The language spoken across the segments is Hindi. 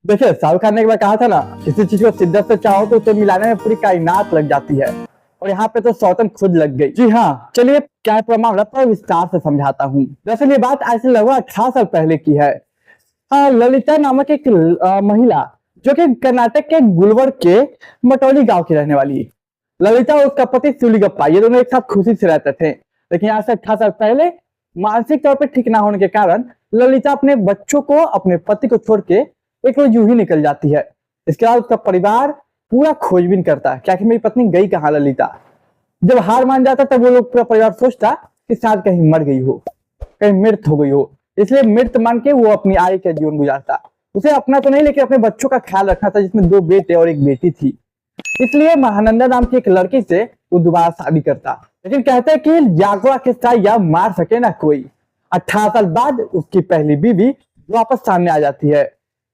देखिए, शाहरुख खान ने एक बार कहा था ना, किसी चीज को शिद्दत से चाहो तो उसे मिलाने में पूरी कायनात लग जाती है। और यहाँ पे तो सौतन खुद लग गई। जी हाँ, चलिए क्या पूरा मामला पर विस्तार से समझाता हूँ। दरअसल ये बात आज से लगभग 18 साल पहले की है। हाँ, ललिता नामक एक महिला जो कि कर्नाटक के गुलबर्ग के मटौली गांव की रहने वाली। ललिता और उसका पति शिवलीगप्पा, ये दोनों एक साथ खुशी से रहते थे। लेकिन आज से 18 साल पहले मानसिक तौर पर ठीक ना होने के कारण ललिता अपने बच्चों को, अपने पति को छोड़ के एक रोज यूं ही निकल जाती है। इसके बाद उसका परिवार पूरा खोजबीन करता है, क्या कि मेरी पत्नी गई कहाँ ललिता। जब हार मान जाता तब वो लोग, पूरा परिवार सोचता कि शायद कहीं मर गई हो, कहीं मृत हो गई हो। इसलिए मृत मान के वो अपनी आय का जीवन गुजारता। उसे अपना तो नहीं, लेकिन अपने बच्चों का ख्याल रखना था, जिसमें 2 बेटे और 1 बेटी थी। इसलिए महानंदा नाम की एक लड़की से वो दोबारा शादी करता। लेकिन कहते हैं कि जागवा के साथ या मार सके ना कोई। 18 साल बाद उसकी पहली बीवी वापस सामने आ जाती है।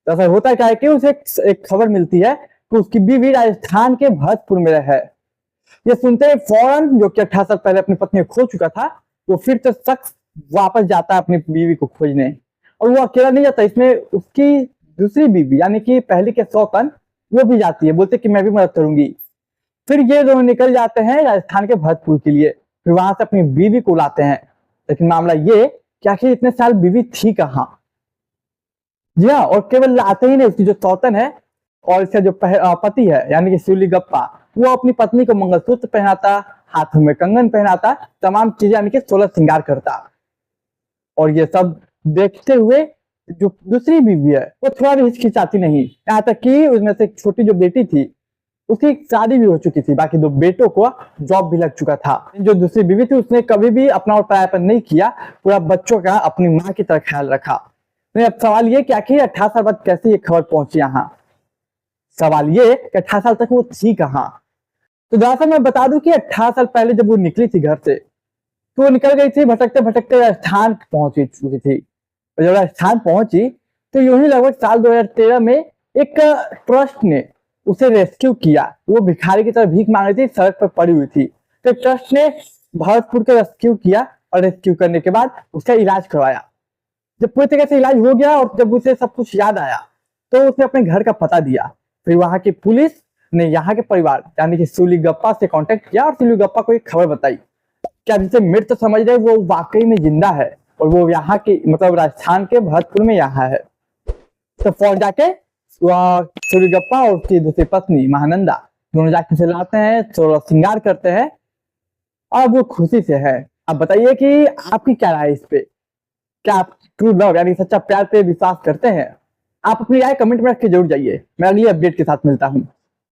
दरअसल होता क्या है कि उसे एक खबर मिलती है कि उसकी बीवी राजस्थान के भरतपुर में है। ये सुनते ही फौरन, जो कि 18 साल पहले अपनी पत्नी को खो चुका था, वो फिर से शख्स वापस जाता है अपनी बीवी को खोजने। और वो अकेला नहीं जाता, इसमें उसकी दूसरी बीवी यानी कि पहली के सौतन, वो भी जाती है, बोलते कि मैं भी मदद करूंगी। फिर ये दोनों निकल जाते हैं राजस्थान के भरतपुर के लिए। फिर वहां से अपनी बीवी को लाते हैं। लेकिन मामला ये कि आखिर इतने साल बीवी थी कहाँ। जी हाँ, और केवल लाते ही नहीं, उसकी जो सौतन है और इसका जो पति है यानी कि शिवलीगप्पा, वो अपनी पत्नी को मंगलसूत्र पहनाता, हाथों में कंगन पहनाता, तमाम चीजें यानी कि 16 श्रृंगार करता। और ये सब देखते हुए जो दूसरी बीवी है वो थोड़ा भी हिचकिचाती नहीं। यहाँ तक कि उसमें से एक छोटी जो बेटी थी, उसकी शादी भी हो चुकी थी, बाकी 2 बेटों को जॉब भी लग चुका था। जो दूसरी बीवी थी उसने कभी भी अपना और परायापन नहीं किया, पूरा बच्चों का अपनी माँ की तरह ख्याल रखा। नहीं, अब सवाल ये कि आखिर 18 साल बाद कैसे ये खबर पहुंची यहाँ। सवाल ये कि 18 साल तक वो थी कहाँ। तो दरअसल मैं बता दूं कि 18 साल पहले जब वो निकली थी घर से, तो वो निकल गई थी भटकते भटकते राजस्थान पहुंच चुकी थी। और जब राजस्थान पहुंची तो यूं ही लगभग साल 2013 में एक ट्रस्ट ने उसे रेस्क्यू किया। वो भिखारी की तरह भीख मांग रही थी, सड़क पर पड़ी हुई थी। तो ट्रस्ट ने भरतपुर के रेस्क्यू किया और रेस्क्यू करने के बाद उसका इलाज करवाया। जब पूरी तरह से इलाज हो गया और जब उसे सब कुछ याद आया तो उसने अपने घर का पता दिया। फिर वहां की पुलिस ने यहाँ के परिवार यानी कि शिवलीगप्पा से कांटेक्ट किया और शिवलीगप्पा को एक खबर बताई कि अब जिसे मृत तो समझ रहे वो वाकई में जिंदा है और वो यहाँ के, मतलब राजस्थान के भरतपुर में यहाँ है। तो फौज जाके शिवलीगप्पा और उसकी दूसरी पत्नी महानंदा दोनों जाके उसे लाते हैं, 16 श्रृंगार करते हैं और वो खुशी से है। अब बताइए कि आपकी क्या राय है इस पे। क्या आप ट्रू लव यानी सच्चा प्यार पे विश्वास करते हैं? आप अपनी राय कमेंट में रख के जरूर जाइए। मैं अगली अपडेट के साथ मिलता हूँ।